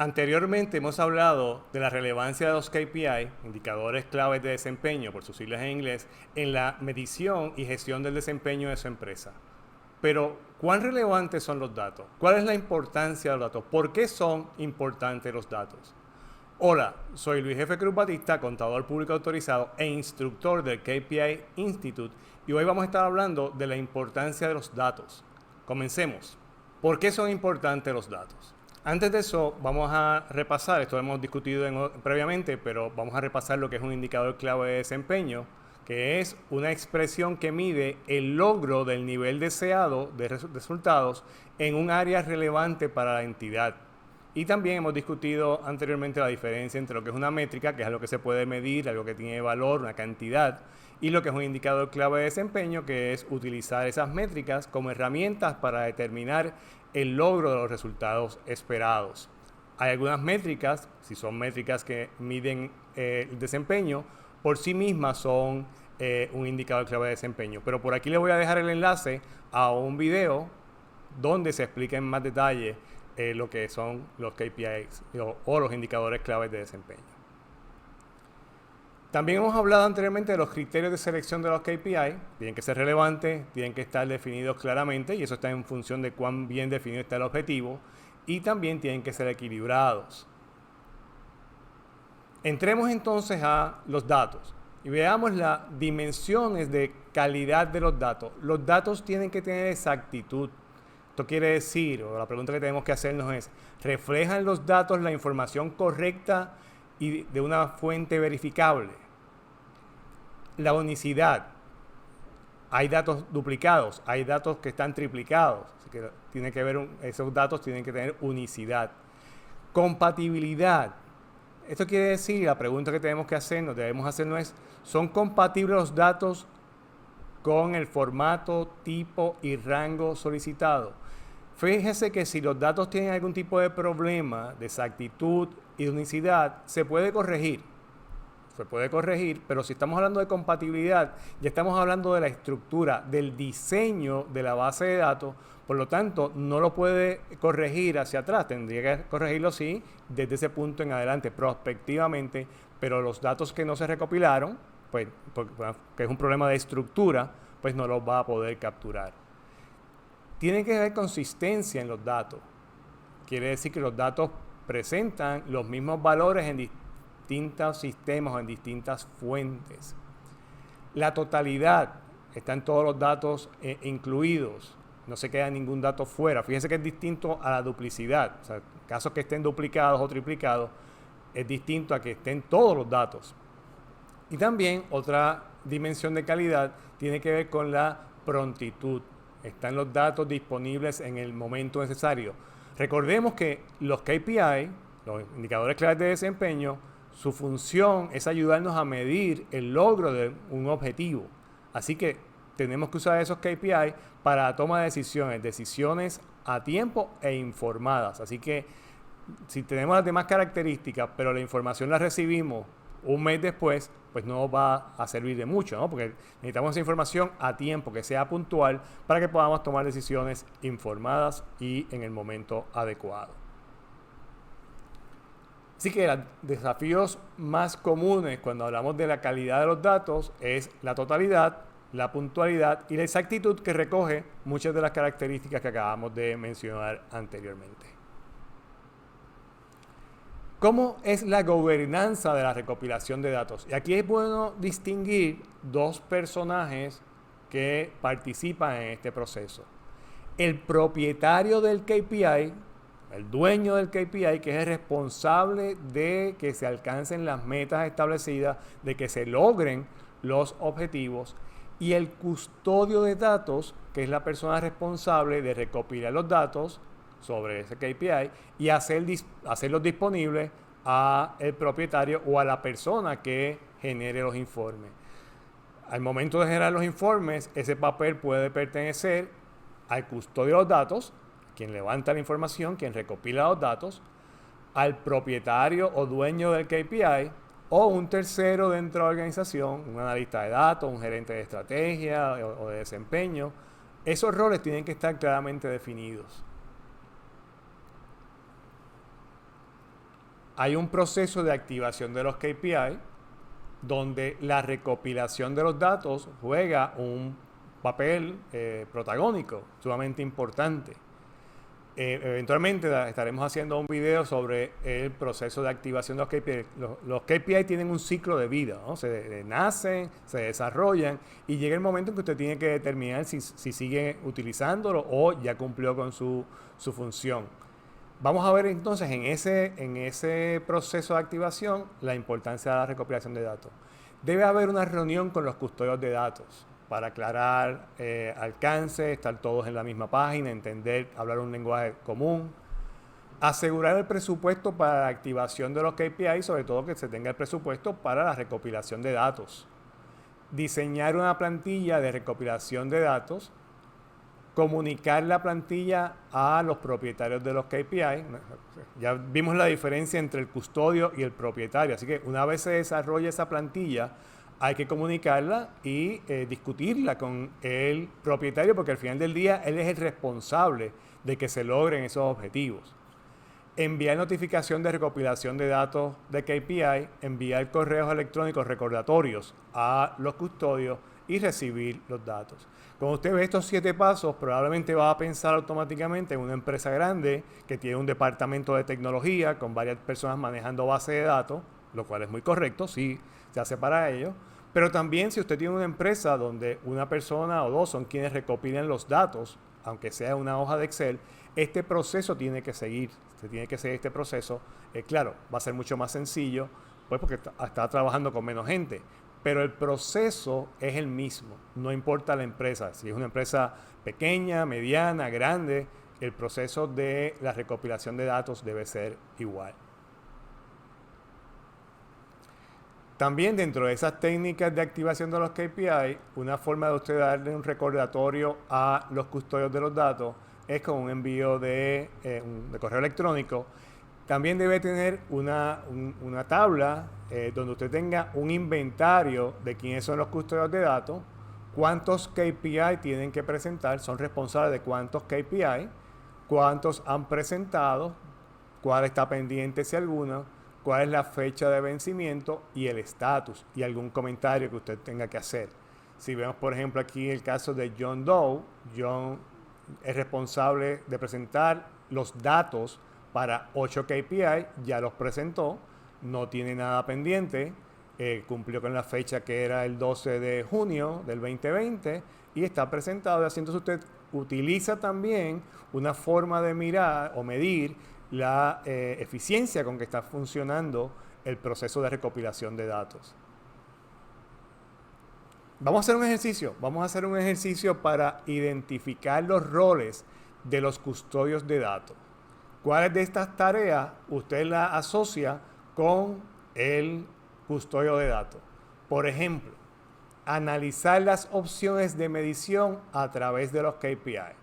Anteriormente hemos hablado de la relevancia de los KPI, indicadores claves de desempeño, por sus siglas en inglés, en la medición y gestión del desempeño de su empresa. Pero, ¿cuán relevantes son los datos? ¿Cuál es la importancia de los datos? ¿Por qué son importantes los datos? Hola, soy Luis F. Cruz Batista, contador público autorizado e instructor del KPI Institute, y hoy vamos a estar hablando de la importancia de los datos. Comencemos. ¿Por qué son importantes los datos? Antes de eso, vamos a repasar, esto lo hemos discutido previamente, pero vamos a repasar lo que es un indicador clave de desempeño, que es una expresión que mide el logro del nivel deseado de resultados en un área relevante para la entidad. Y también hemos discutido anteriormente la diferencia entre lo que es una métrica, que es algo que se puede medir, algo que tiene valor, una cantidad, y lo que es un indicador clave de desempeño, que es utilizar esas métricas como herramientas para determinar el logro de los resultados esperados. Hay algunas métricas, si son métricas que miden el desempeño, por sí mismas son un indicador clave de desempeño. Pero por aquí les voy a dejar el enlace a un video donde se explica en más detalle lo que son los KPIs o los indicadores claves de desempeño. También hemos hablado anteriormente de los criterios de selección de los KPI. Tienen que ser relevantes, tienen que estar definidos claramente, y eso está en función de cuán bien definido está el objetivo, y también tienen que ser equilibrados. Entremos entonces a los datos y veamos las dimensiones de calidad de los datos. Los datos tienen que tener exactitud. Esto quiere decir, o la pregunta que tenemos que hacernos es, ¿reflejan los datos la información correcta y de una fuente verificable? La unicidad. Hay datos duplicados, hay datos que están triplicados, así que tiene que ver, esos datos tienen que tener unicidad. Compatibilidad. Esto quiere decir, la pregunta que debemos hacernos es, ¿son compatibles los datos con el formato, tipo y rango solicitado? Fíjese que si los datos tienen algún tipo de problema de exactitud y de unicidad, se puede corregir, pero si estamos hablando de compatibilidad, ya estamos hablando de la estructura, del diseño de la base de datos, por lo tanto, no lo puede corregir hacia atrás, tendría que corregirlo sí, desde ese punto en adelante, prospectivamente, pero los datos que no se recopilaron, pues, que es un problema de estructura, pues no los va a poder capturar. Tiene que haber consistencia en los datos. Quiere decir que los datos presentan los mismos valores en distintos sistemas o en distintas fuentes. La totalidad, están todos los datos incluidos, no se queda ningún dato fuera. Fíjense que es distinto a la duplicidad. O sea, casos que estén duplicados o triplicados, es distinto a que estén todos los datos. Y también otra dimensión de calidad tiene que ver con la prontitud. Están los datos disponibles en el momento necesario. Recordemos que los KPI, los indicadores claves de desempeño, su función es ayudarnos a medir el logro de un objetivo. Así que tenemos que usar esos KPI para la toma de decisiones a tiempo e informadas. Así que si tenemos las demás características, pero la información la recibimos un mes después, pues no va a servir de mucho, ¿no? Porque necesitamos esa información a tiempo, que sea puntual, para que podamos tomar decisiones informadas y en el momento adecuado. Así que los desafíos más comunes cuando hablamos de la calidad de los datos es la totalidad, la puntualidad y la exactitud, que recoge muchas de las características que acabamos de mencionar anteriormente. ¿Cómo es la gobernanza de la recopilación de datos? Y aquí es bueno distinguir dos personajes que participan en este proceso. El propietario del KPI, el dueño del KPI, que es el responsable de que se alcancen las metas establecidas, de que se logren los objetivos, y el custodio de datos, que es la persona responsable de recopilar los datos sobre ese KPI y hacerlos disponibles al propietario o a la persona que genere los informes. Al momento de generar los informes, ese papel puede pertenecer al custodio de los datos, quien levanta la información, quien recopila los datos, al propietario o dueño del KPI o un tercero dentro de la organización, un analista de datos, un gerente de estrategia o de desempeño. Esos roles tienen que estar claramente definidos. hay un proceso de activación de los KPI donde la recopilación de los datos juega un papel protagónico, sumamente importante. Eventualmente estaremos haciendo un video sobre el proceso de activación de los KPI. Los KPI tienen un ciclo de vida, ¿no? Se nacen, se desarrollan y llega el momento en que usted tiene que determinar si sigue utilizándolo o ya cumplió con su función. Vamos a ver entonces en ese proceso de activación la importancia de la recopilación de datos. Debe haber una reunión con los custodios de datos para aclarar alcance, estar todos en la misma página, entender, hablar un lenguaje común. Asegurar el presupuesto para la activación de los KPI, sobre todo que se tenga el presupuesto para la recopilación de datos. Diseñar una plantilla de recopilación de datos. Comunicar la plantilla a los propietarios de los KPI. Ya vimos la diferencia entre el custodio y el propietario. Así que una vez se desarrolla esa plantilla, hay que comunicarla y discutirla con el propietario, porque al final del día él es el responsable de que se logren esos objetivos. Enviar notificación de recopilación de datos de KPI, enviar correos electrónicos recordatorios a los custodios y recibir los datos. Cuando usted ve estos 7 pasos, probablemente va a pensar automáticamente en una empresa grande que tiene un departamento de tecnología con varias personas manejando bases de datos, lo cual es muy correcto, sí se hace para ello. Pero también si usted tiene una empresa donde una persona o dos son quienes recopilan los datos, aunque sea una hoja de Excel, este proceso tiene que seguir, se tiene que seguir este proceso. Claro, va a ser mucho más sencillo, pues porque está trabajando con menos gente, pero el proceso es el mismo, no importa la empresa. Si es una empresa pequeña, mediana, grande, el proceso de la recopilación de datos debe ser igual. También dentro de esas técnicas de activación de los KPI, una forma de usted darle un recordatorio a los custodios de los datos es con un envío de correo electrónico. También debe tener una tabla donde usted tenga un inventario de quiénes son los custodios de datos, cuántos KPI tienen que presentar, son responsables de cuántos KPI, cuántos han presentado, cuál está pendiente si alguno, cuál es la fecha de vencimiento y el estatus y algún comentario que usted tenga que hacer. Si vemos, por ejemplo, aquí el caso de John Doe, John es responsable de presentar los datos para 8 KPI, ya los presentó, no tiene nada pendiente, cumplió con la fecha que era el 12 de junio del 2020 y está presentado. Así entonces usted utiliza también una forma de mirar o medir la eficiencia con que está funcionando el proceso de recopilación de datos. Vamos a hacer un ejercicio para identificar los roles de los custodios de datos. ¿Cuáles de estas tareas usted la asocia con el custodio de datos? Por ejemplo, analizar las opciones de medición a través de los KPI.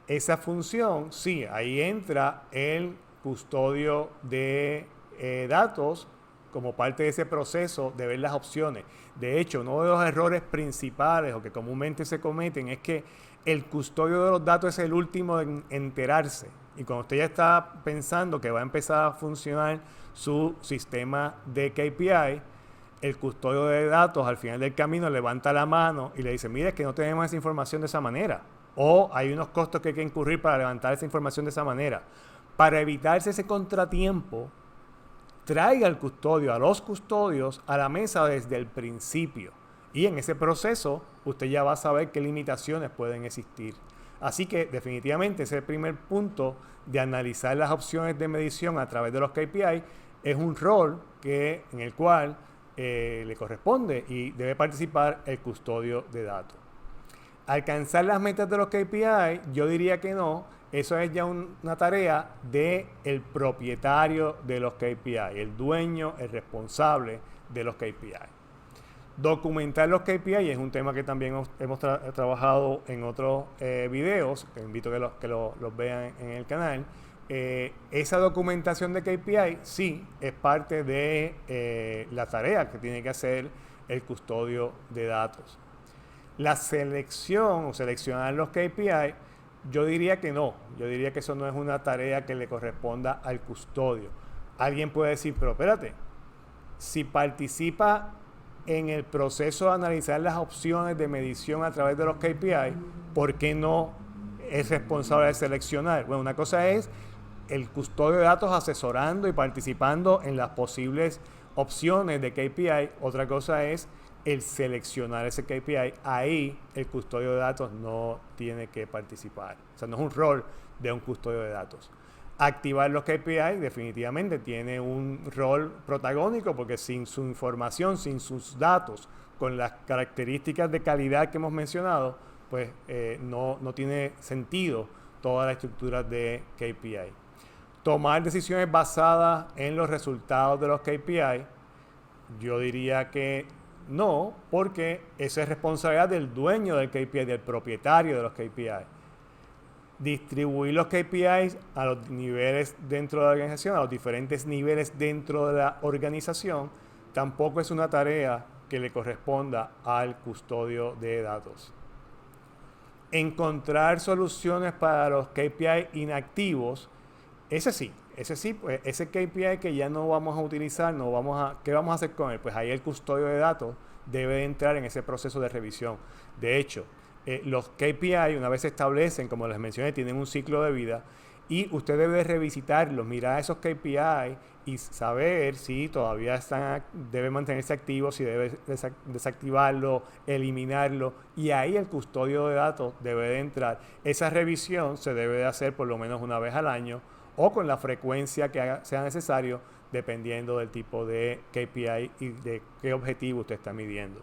Esa función, sí, ahí entra el custodio de datos como parte de ese proceso de ver las opciones. De hecho, uno de los errores principales o que comúnmente se cometen es que el custodio de los datos es el último en enterarse. Y cuando usted ya está pensando que va a empezar a funcionar su sistema de KPI, el custodio de datos al final del camino levanta la mano y le dice, mire, es que no tenemos esa información de esa manera. O hay unos costos que hay que incurrir para levantar esa información de esa manera. Para evitarse ese contratiempo, traiga al custodio, a los custodios, a la mesa desde el principio. Y en ese proceso, usted ya va a saber qué limitaciones pueden existir. Así que definitivamente ese primer punto de analizar las opciones de medición a través de los KPI es un rol en el cual le corresponde y debe participar el custodio de datos. Alcanzar las metas de los KPI, yo diría que no. Eso es ya una tarea del propietario de los KPI, el dueño, el responsable de los KPI. Documentar los KPI es un tema que también hemos trabajado en otros videos, que invito a que los vean en el canal. Esa documentación de KPI sí es parte de la tarea que tiene que hacer el custodio de datos. La selección o seleccionar los KPI Yo diría que no. Yo diría que eso no es una tarea que le corresponda al custodio. Alguien puede decir, pero espérate, si participa en el proceso de analizar las opciones de medición a través de los KPI, ¿por qué no es responsable de seleccionar? Bueno, una cosa es el custodio de datos asesorando y participando en las posibles opciones de KPI. Otra cosa es el seleccionar ese KPI. Ahí el custodio de datos no tiene que participar. O sea, no es un rol de un custodio de datos. Activar los KPI definitivamente tiene un rol protagónico porque sin su información, sin sus datos, con las características de calidad que hemos mencionado, pues no tiene sentido toda la estructura de KPI. Tomar decisiones basadas en los resultados de los KPI, yo diría que no, porque esa es responsabilidad del dueño del KPI, del propietario de los KPI. Distribuir los KPIs a los niveles dentro de la organización, a los diferentes niveles dentro de la organización, tampoco es una tarea que le corresponda al custodio de datos. Encontrar soluciones para los KPI inactivos, ese sí, pues ese KPI que ya no vamos a utilizar, ¿qué vamos a hacer con él? Pues ahí el custodio de datos debe entrar en ese proceso de revisión. De hecho, los KPI, una vez se establecen, como les mencioné, tienen un ciclo de vida y usted debe revisitarlos, mirar esos KPI y saber si todavía debe mantenerse activo, si debe desactivarlo, eliminarlo, y ahí el custodio de datos debe de entrar. Esa revisión se debe de hacer por lo menos una vez al año o con la frecuencia que sea necesario, dependiendo del tipo de KPI y de qué objetivo usted está midiendo.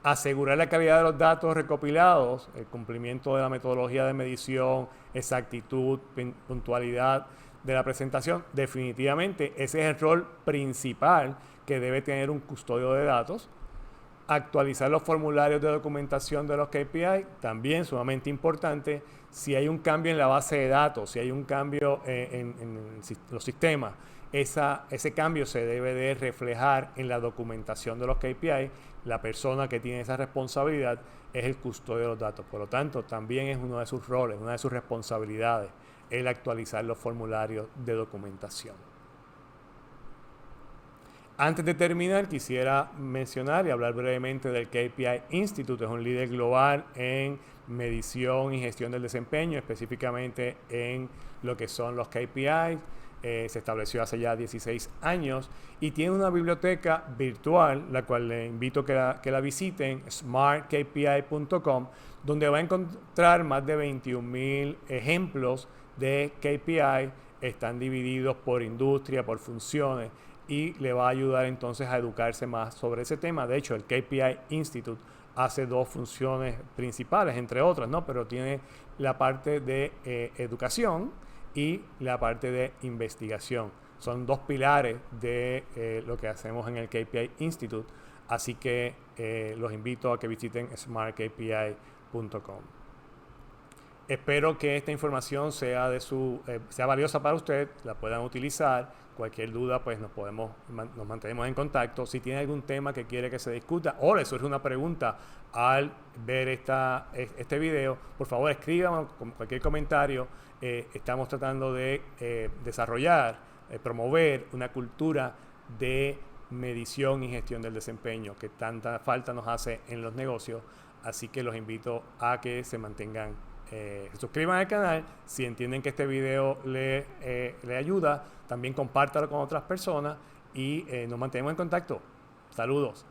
Asegurar la calidad de los datos recopilados, el cumplimiento de la metodología de medición, exactitud, puntualidad de la presentación, definitivamente ese es el rol principal que debe tener un custodio de datos. Actualizar los formularios de documentación de los KPI, también sumamente importante. Si hay un cambio en la base de datos, si hay un cambio en los sistemas, ese cambio se debe de reflejar en la documentación de los KPI. La persona que tiene esa responsabilidad es el custodio de los datos. Por lo tanto, también es uno de sus roles, una de sus responsabilidades, el actualizar los formularios de documentación. Antes de terminar, quisiera mencionar y hablar brevemente del KPI Institute. Es un líder global en medición y gestión del desempeño, específicamente en lo que son los KPIs. Se estableció hace ya 16 años y tiene una biblioteca virtual, la cual le invito a que la visiten, smartkpi.com, donde va a encontrar más de 21,000 ejemplos de KPI. Están divididos por industria, por funciones, y le va a ayudar entonces a educarse más sobre ese tema. De hecho, el KPI Institute hace dos funciones principales, entre otras, ¿no? Pero tiene la parte de educación y la parte de investigación. Son dos pilares de lo que hacemos en el KPI Institute, así que los invito a que visiten smartkpi.com. Espero que esta información sea valiosa para usted, la puedan utilizar. Cualquier duda, pues nos mantenemos en contacto. Si tiene algún tema que quiere que se discuta o le surge una pregunta al ver este video, por favor escríbanos con cualquier comentario. Estamos tratando de desarrollar, promover una cultura de medición y gestión del desempeño que tanta falta nos hace en los negocios. Así que los invito a que se mantengan, se suscriban al canal. Si entienden que este video le ayuda, también compártalo con otras personas y nos mantenemos en contacto. Saludos.